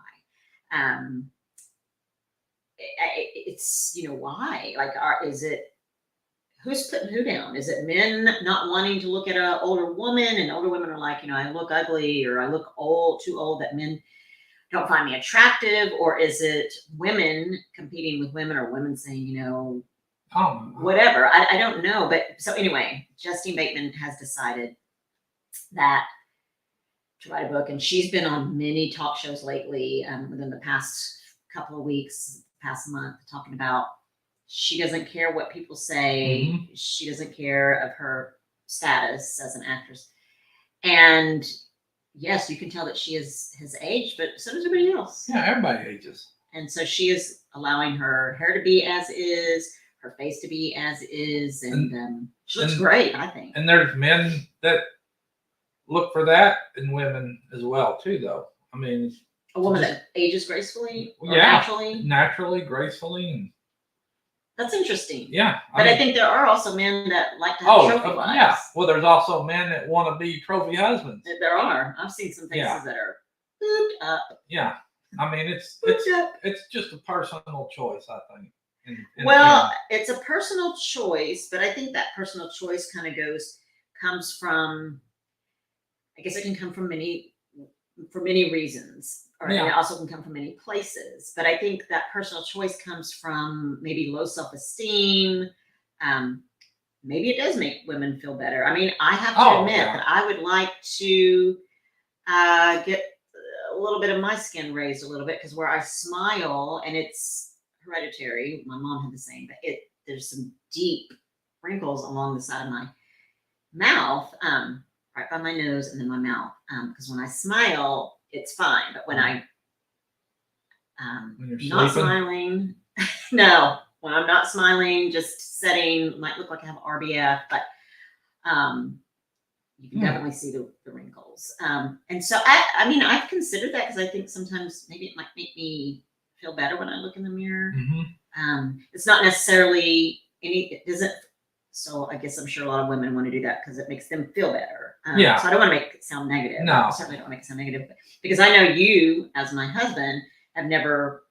It's why? Like, is it who's putting who down? Is it men not wanting to look at an older woman, and older women are like, I look ugly or I look too old that men don't find me attractive, or is it women competing with women, or women saying, whatever? I don't know, but so anyway, Justine Bateman has decided that to write a book, and she's been on many talk shows lately within the past couple of weeks, past month, talking about she doesn't care what people say. Mhm. She doesn't care of her status as an actress. And yes, you can tell that she has aged, but so does everybody else. Yeah, everybody ages. And so she is allowing her hair to be as is, her face to be as is, and she looks great, I think. And there's men that look for that in women as well, too, though. I mean, A woman that ages gracefully or yeah, naturally. gracefully, and That's interesting. yeah. But I think there are also men that like to have trophy wives. Yeah. Well, there's also men that want to be trophy husbands. There are. I've seen some faces that are booped up. Yeah. I mean, it's just a personal choice, I think. It's a personal choice, but I think that personal choice kind of comes from, I guess it can come from for many reasons, and it also can come from many places. But I think that personal choice comes from maybe low self-esteem. Maybe it does make women feel better. I mean, I have to admit that I would like to get a little bit of my skin raised a little bit, because where I smile, and it's hereditary. My mom had the same, but there's some deep wrinkles along the side of my mouth, right by my nose and then my mouth. Because when I smile, it's fine, but when I'm not smiling, no, when I'm not smiling, just setting, might look like I have RBF, but you can definitely see the wrinkles. And so I mean, I've considered that, because I think sometimes maybe it might make me feel better when I look in the mirror. It's not necessarily it doesn't. So I guess I'm sure a lot of women want to do that because it makes them feel better. So I don't want to make it sound negative. No, I certainly don't make it sound negative, because I know you, as my husband, have never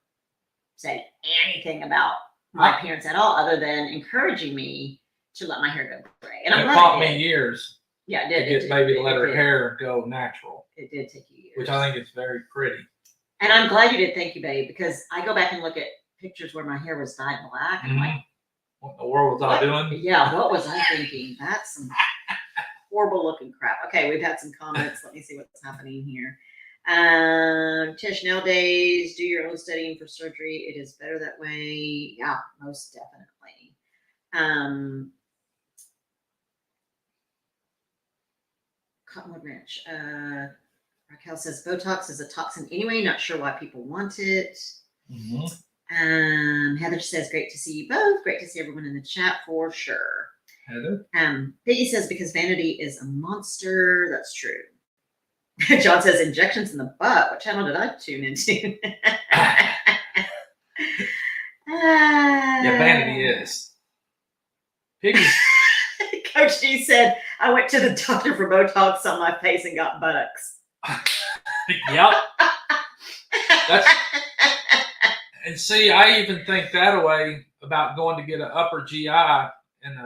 said anything about my appearance at all, other than encouraging me to let my hair go gray. And it taught me years. Yeah, it did. To get baby to let her hair go natural. It did take you years. Which I think is very pretty. And I'm glad you did. Thank you, babe, because I go back and look at pictures where my hair was dyed black. And I'm like, what in the world was I doing? Yeah, what was I thinking? That's some horrible looking crap. Okay, we've had some comments. Let me see what's happening here. Tish, nowadays, do your own studying for surgery. It is better that way. Yeah, most definitely. Cottonwood Ranch. Raquel says Botox is a toxin anyway. Not sure why people want it. Heather says, great to see you both. Great to see everyone in the chat for sure. Heather. Piggy says, because vanity is a monster. That's true. John says, injections in the butt. What channel did I tune into? Yeah, vanity is. Piggy. Coach D said, I went to the doctor for Botox on my face and got buttocks. Yep. And see, I even think that way about going to get an upper GI and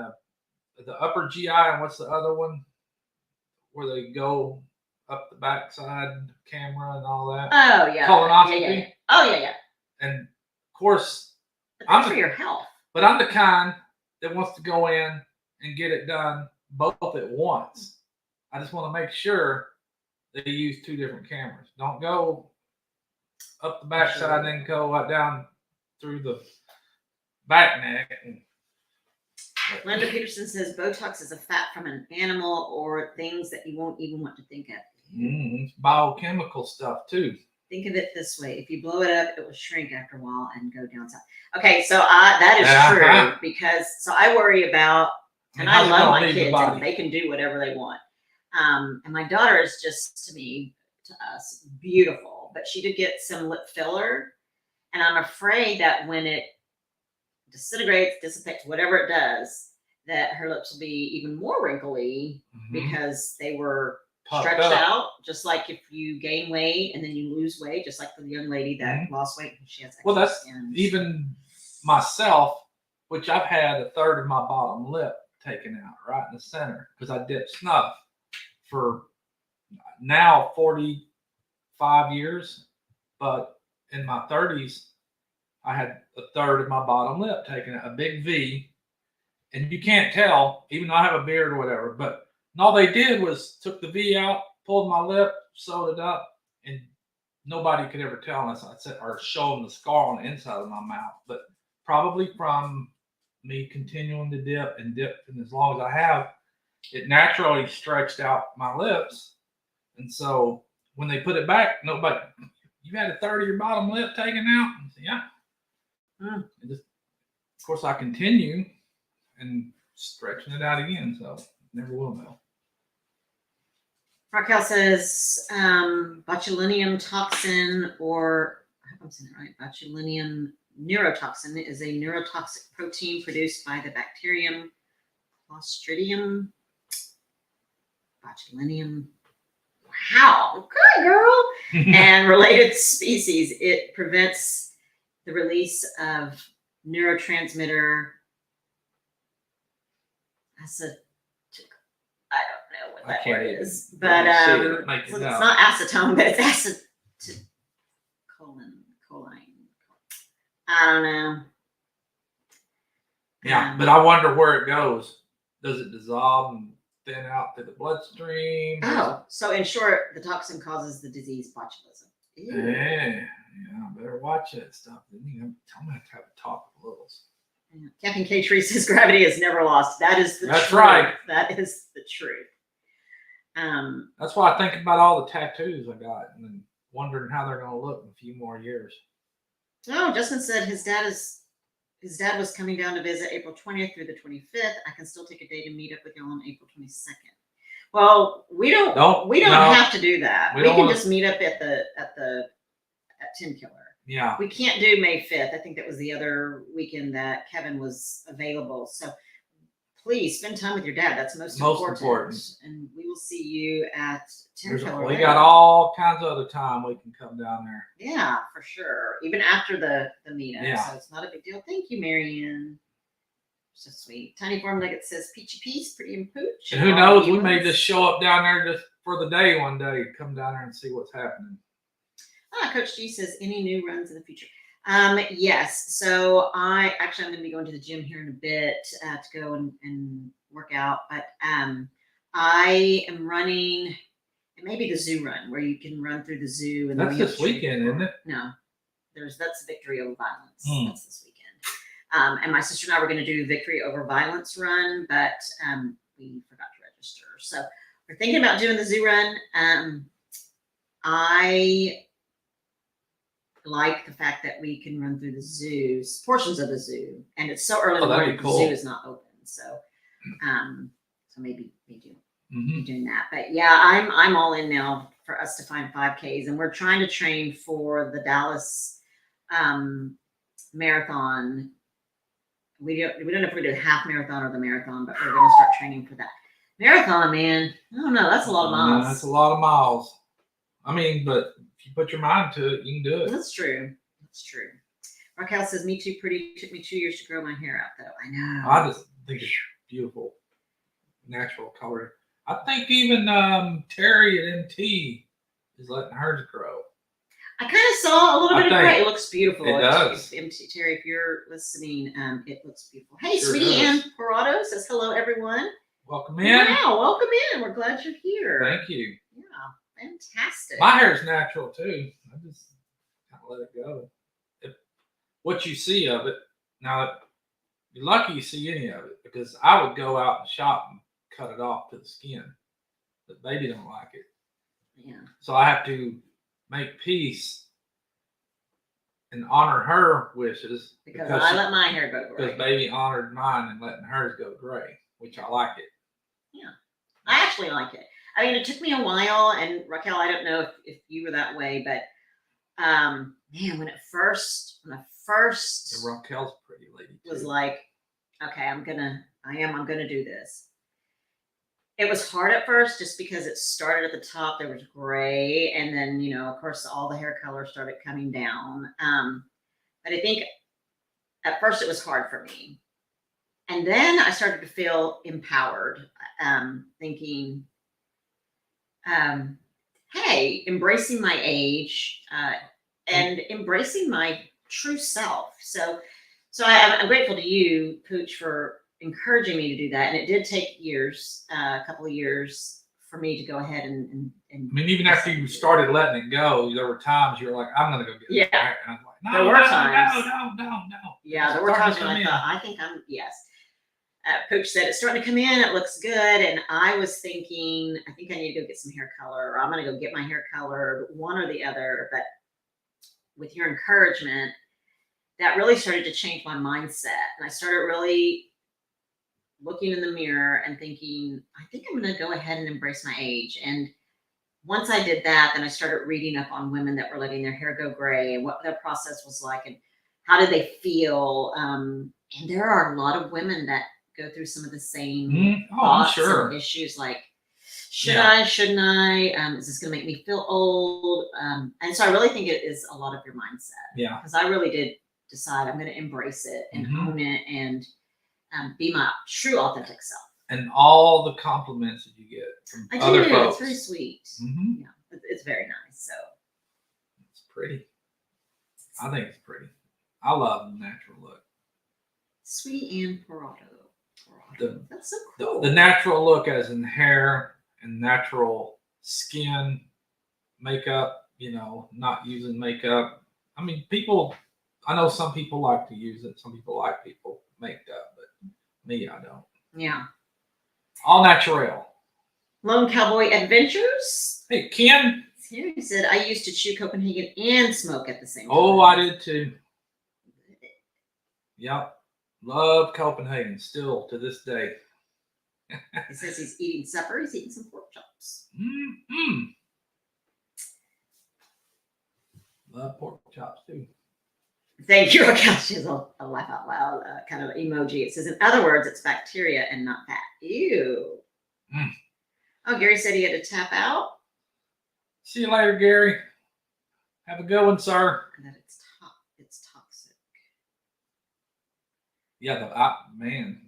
the upper GI, and what's the other one where they go up the backside camera and all that? Oh yeah. Colonoscopy. Yeah. Oh yeah. And of course, I'm for your health. But I'm the kind that wants to go in and get it done both at once. I just want to make sure that you use two different cameras. Don't go up the backside and then go down through the back neck. Linda Peterson says Botox is a fat from an animal or things that you won't even want to think of. It's biochemical stuff too. Think of it this way: if you blow it up, it will shrink after a while and go down south. Okay, so that is true, because I worry about, and I love my kids, and they can do whatever they want. And my daughter is just to us, beautiful, but she did get some lip filler, and I'm afraid that when it dissipates, whatever it does, that her lips will be even more wrinkly because they were stretched out, just like if you gain weight and then you lose weight, just like for the young lady that lost weight and she has extra that's skin. Even myself, which I've had a third of my bottom lip taken out right in the center because I dipped snuff for now 45 years, but in my 30s I had a third of my bottom lip taken out, a big V, and you can't tell, even though I have a beard or whatever, but all they did was took the V out, pulled my lip, sewed it up, and nobody could ever tell unless I said or show them the scar on the inside of my mouth. But probably from me continuing to dip, and as long as I have, it naturally stretched out my lips. And so when they put it back, nobody, you had a third of your bottom lip taken out? I said, yeah. And just, of course, I continue and stretching it out again, so never will know. Raquel says botulinum toxin, or I hope I'm saying it right, botulinum neurotoxin is a neurotoxic protein produced by the bacterium Clostridium botulinum. Wow, good girl. And related species. It prevents the release of neurotransmitter. I don't know what that word is, but it's not acetone, but it's choline. I don't know. Yeah, but I wonder where it goes. Does it dissolve and thin out to the bloodstream? Oh, so in short, the toxin causes the disease botulism. Yeah, better watch that stuff. Then you tell me to have a talk with Littles. Captain K. Tree says gravity is never lost. That is the truth. That's right. That is the truth. That's why I think about all the tattoos I got and wondering how they're going to look in a few more years. Oh, Justin said his dad was coming down to visit April 20th through the 25th. I can still take a day to meet up with y'all on April 22nd. Well, we don't have to do that. We can just meet up at 10 Killer. Yeah. We can't do May 5th. I think that was the other weekend that Kevin was available. So please spend time with your dad. That's most important. And we will see you at 10 Killer. We got all kinds of other time we can come down there. Yeah, for sure. Even after the meetup. Yeah. So it's not a big deal. Thank you, Marianne. So sweet. Tiny Farm Nugget says Peachy Peace, Pretty Pooch. And who knows, we may just show up down there just for the day one day, come down there and see what's happening. Coach G says, any new runs in the future? Yes. So I'm going to be going to the gym here in a bit to go and work out. But I am running, it may be the zoo run where you can run through the zoo. And that's this weekend, isn't it? No, that's Victory Over Violence. That's this weekend. And my sister and I were going to do Victory Over Violence run, but we forgot to register. So we're thinking about doing the zoo run. I like the fact that we can run through the zoos, portions of the zoo, and it's so early in the morning, the zoo is not open. So, so maybe doing that. But yeah, I'm all in now for us to find 5Ks, and we're trying to train for the Dallas marathon. We don't know if we're gonna do a half marathon or the marathon, but we're gonna start training for that marathon. Man, I don't know. That's a lot of miles. That's a lot of miles. I mean, but if you put your mind to it, you can do it. That's true. That's true. Raquel says, me too, pretty. Took me 2 years to grow my hair out, though. I know. I just think it's beautiful, natural color. I think even Terry at MT is letting hers grow. I kind of saw a little bit of gray. It looks beautiful. It does. MT Terry, if you're listening, it looks beautiful. Hey, sure Sweetie Ann Parado says, hello, everyone. Welcome in. Wow, welcome in. We're glad you're here. Thank you. Yeah. Fantastic. My hair is natural too. I just kind of let it go. What you see of it, now you're lucky you see any of it, because I would go out and shop and cut it off to the skin. But baby don't like it. Yeah. So I have to make peace and honor her wishes. Because I let my hair go gray. Because baby honored mine and letting hers go gray, which I like it. Yeah. I actually like it. I mean, it took me a while, and Raquel, I don't know if you were that way, but man, when I first Raquel's a pretty lady too. Was like, okay, I'm gonna do this. It was hard at first, just because it started at the top. There was gray, and then of course, all the hair color started coming down. But I think at first it was hard for me, and then I started to feel empowered, thinking. Hey, embracing my age and embracing my true self. So I'm grateful to you, Pooch, for encouraging me to do that. And it did take years, a couple of years for me to go ahead and I mean, even after you started letting it go, there were times you were like, "I'm gonna go get it." Yeah. Back. And I was like, There were times. No. Yeah, there were times when I thought, I think I'm, yes. Coach said, it's starting to come in, it looks good. And I was thinking, I think I need to go get some hair color, or I'm going to go get my hair colored, one or the other. But with your encouragement, that really started to change my mindset. And I started really looking in the mirror and thinking, I think I'm going to go ahead and embrace my age. And once I did that, then I started reading up on women that were letting their hair go gray and what their process was like and how did they feel. And there are a lot of women that go through some of the same thoughts and issues, like, should I, shouldn't I? Is this going to make me feel old? And so I really think it is a lot of your mindset. Yeah. Because I really did decide I'm going to embrace it and own it and be my true authentic self. And all the compliments that you get from other folks. It's very sweet. Yeah, it's very nice. So it's pretty. I think it's pretty. I love the natural look. Sweet and Parado. That's so cool. The natural look, as in hair and natural skin, makeup. You know, not using makeup. I mean, I know some people like to use it. Some people like people makeup, but me, I don't. Yeah. All natural. Lone Cowboy Adventures. Hey, Ken. Here he said, I used to chew Copenhagen and smoke at the same time. Oh, I did too. Yep. Love Copenhagen still to this day. He says he's eating supper. He's eating some pork chops. Love pork chops too. Thank you, Raquel. She has a laugh out loud kind of emoji. It says, in other words, it's bacteria and not fat. Ew. Oh, Gary said he had to tap out. See you later, Gary. Have a good one, sir. And that it's toxic. Yeah, man.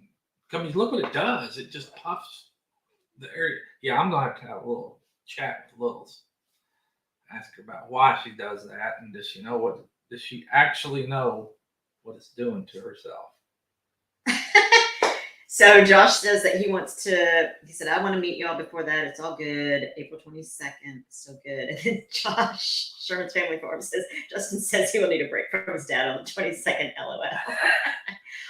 Come look what it does. It just puffs the area. Yeah, I'm gonna have to have a little chat with Littles. Ask her about why she does that, and does she actually know what it's doing to herself? So Josh says that he said, I want to meet y'all before that. It's all good. April 22nd, still good. And then Josh, Sherman's Family Farm, says, Justin says he will need a break from his dad on the 22nd, LOL.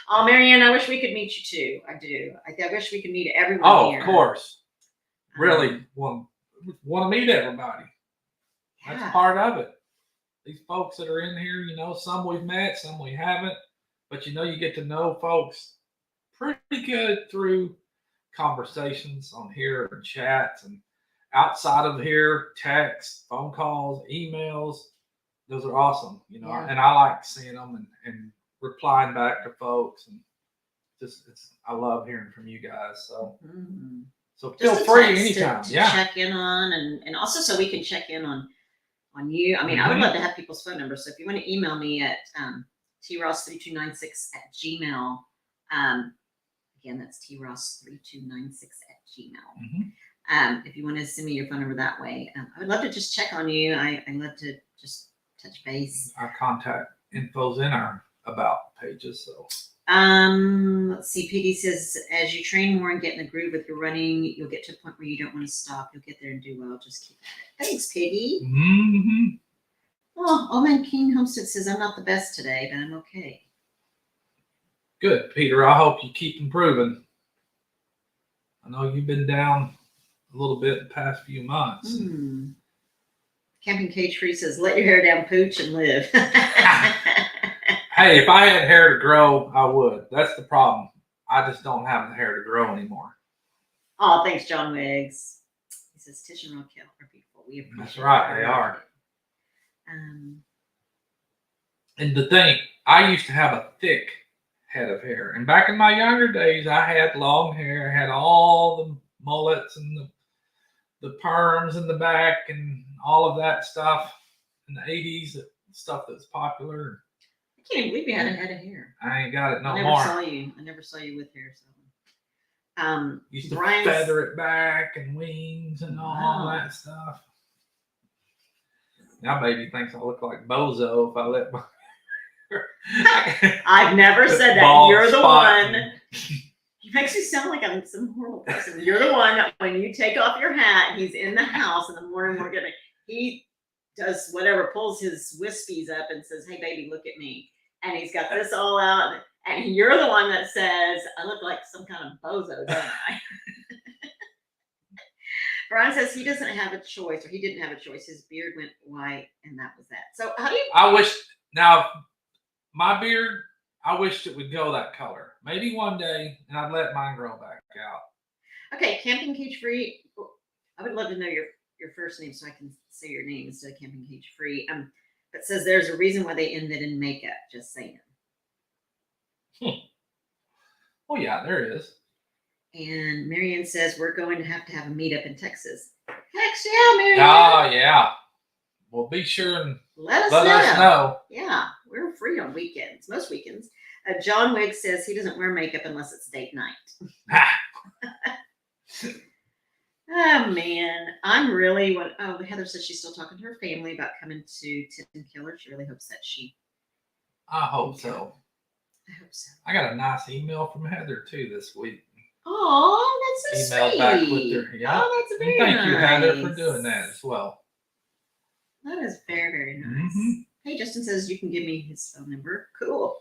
Oh, Marianne, I wish we could meet you too. I do. I wish we could meet everyone here. Of course. Really want to meet everybody. Yeah. That's part of it. These folks that are in here, some we've met, some we haven't. But you get to know folks pretty good through conversations on here and chats and outside of here, texts, phone calls, emails. Those are awesome, and I like seeing them and replying back to folks, and I love hearing from you guys. So, so feel free anytime. To check in on, and also so we can check in on you. I mean, I would love to have people's phone numbers. So if you want to email me at tross3296@gmail. Again, that's tross3296@gmail. If you want to send me your phone number that way, I would love to just check on you. I love to just touch base. Our contact info's in our about pages. So let's see. PD says, as you train more and get in the groove with your running, you'll get to a point where you don't want to stop. You'll get there and do well. Just keep at it. Thanks, Piggy. Oh, Old Man King Homestead says, I'm not the best today, but I'm okay. Good, Peter. I hope you keep improving. I know you've been down a little bit the past few months. Camping Cage Free says, let your hair down, Pooch, and live. Hey, if I had hair to grow, I would. That's the problem. I just don't have the hair to grow anymore. Oh, thanks, John Wiggs. He says, Tish and Raquel are beautiful. We appreciate That's right, they are. And the thing, I used to have a thick head of hair. And back in my younger days, I had long hair. I had all the mullets and the perms in the back and all of that stuff in the 80s, stuff that's popular. I can't believe you hadn't had a hair. I ain't got it no more. I never saw you with hair. So. Used to feather it back and wings and all that stuff. Now baby thinks I look like Bozo if I let my I've never said that. You're the one. Makes me sound like I'm some horrible person. You're the one that when you take off your hat, he's in the house in the morning. He does whatever, pulls his wispies up and says, "Hey, baby, look at me." And he's got this all out. And you're the one that says, "I look like some kind of bozo, don't I?" Brian says he doesn't have a choice, or he didn't have a choice. His beard went white, and that was that. So how do you? I wish now my beard. I wished it would go that color. Maybe one day, and I'd let mine grow back out. Okay, Camping Cage Free. I would love to know your first name so I can say your name instead of Camping Cage Free. But says there's a reason why they ended in makeup. Just saying. Oh yeah, there is. And Marianne says we're going to have a meetup in Texas. Heck yeah, Marianne. Oh yeah. Well, be sure and let us know. Yeah, we're free on weekends, most weekends. John Wiggs says he doesn't wear makeup unless it's date night. Oh man, I'm really Heather says she's still talking to her family about coming to Tin Killer. She really hopes that I hope so. I hope so. I got a nice email from Heather too this week. Oh, that's so sweet. Back with her. Yeah. Oh, that's very Thank nice. you, Heather, for doing that as well. That is very, very nice. Mm-hmm. Hey, Justin says you can give me his phone number. Cool.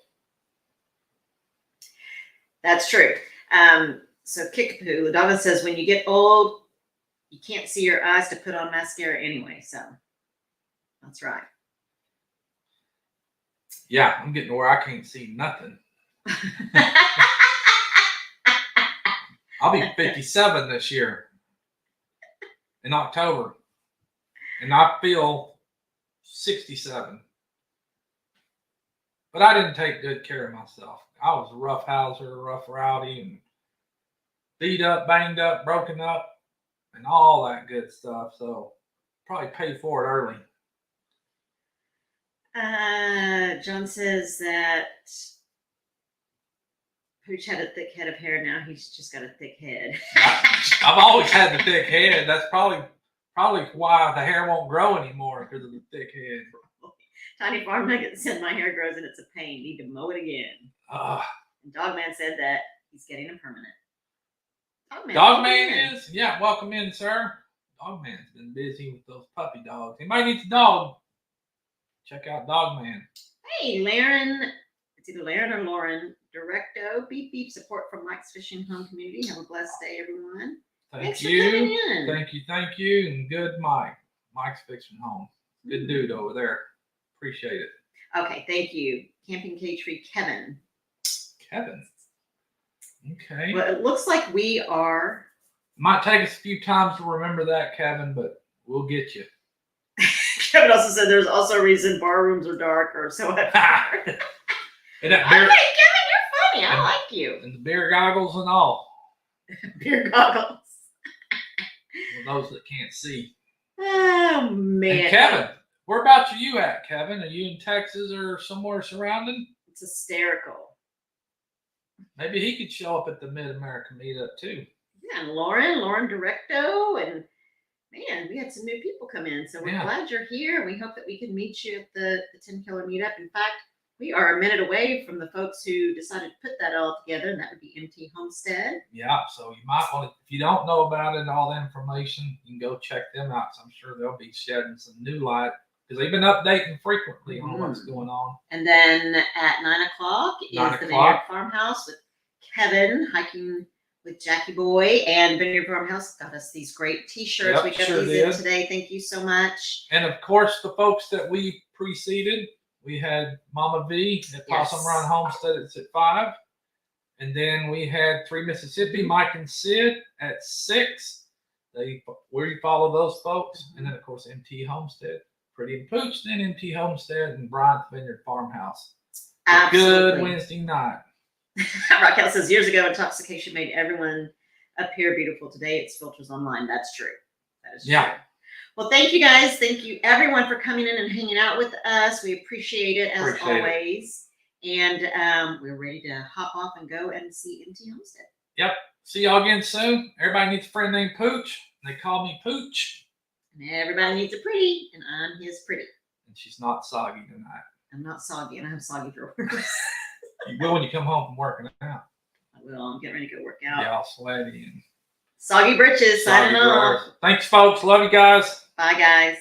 That's true. So Kickapoo, Ladonna says when you get old, you can't see your eyes to put on mascara anyway. So that's right. Yeah, I'm getting to where I can't see nothing. I'll be 57 this year in October, and I feel 67. But I didn't take good care of myself. I was a rough houser, rough rowdy, and beat up, banged up, broken up, and all that good stuff. So probably paid for it early. John says that Pooch had a thick head of hair. Now he's just got a thick head. I've always had the thick head. That's probably why the hair won't grow anymore, because of the thick head. Tiny Farm Nugget said my hair grows and it's a pain. Need to mow it again. And Dogman said that he's getting a permanent. Dogman is? Yeah, welcome in, sir. Dogman's been busy with those puppy dogs. Anybody needs a dog, check out Dogman. Hey, Laren. It's either Laren or Lauren. Directo. Beep beep. Support from Mike's Fishing Home Community. Have a blessed day, everyone. Thanks for coming in. Thank you. And good Mike. Mike's Fishing Home. Good dude over there. Appreciate it. Okay, thank you. Camping Cage Free Kevin. Okay. Well, it looks like we are. Might take us a few times to remember that, Kevin, but we'll get you. Kevin also said there's also a reason bar rooms are dark or so. And that beer, okay, Kevin, you're funny. I like you. And the beer goggles and all. Beer goggles. For those that can't see. Oh, man. And Kevin, whereabouts are you at, Kevin? Are you in Texas or somewhere surrounding? It's hysterical. Maybe he could show up at the Mid-America meetup too. Yeah, and Lauren Directo, and man, we had some new people come in. So we're glad you're here. We hope that we can meet you at the Tin Killer meetup. In fact, we are a minute away from the folks who decided to put that all together, and that would be MT Homestead. Yeah, so you might want to, if you don't know about it, all the information, you can go check them out. So I'm sure they'll be shedding some new light, because they've been updating frequently on what's going on. And then at 9 o'clock is the Vineyard Farmhouse with Kevin hiking with Jackie Boy, and Vineyard Farmhouse got us these great t-shirts. Yep, we got these in today. Thank you so much. And of course, the folks that we preceded, we had Mama V at Possum Run Homestead at 5. And then we had 3 Mississippi, Mike and Sid at 6. We follow those folks. And then, of course, MT Homestead, Pretty Pooch, then MT Homestead, and Bryant's Vineyard Farmhouse. Good Wednesday night. Raquel says, years ago, intoxication made everyone appear beautiful. Today, it's filters online. That's true. That is true. Well, thank you guys. Thank you, everyone, for coming in and hanging out with us. We appreciate it, as always. And we're ready to hop off and go and see MT Homestead. Yep. See y'all again soon. Everybody needs a friend named Pooch. They call me Pooch. And everybody needs a pretty, and I'm his pretty. And she's not soggy tonight. I'm not soggy, and I have soggy drawers. You will when you come home from working out. I will. I'm getting ready to go work out. Yeah, all sweaty and Soggy britches, signing soggy off. drawers. Thanks, folks. Love you guys. Bye, guys.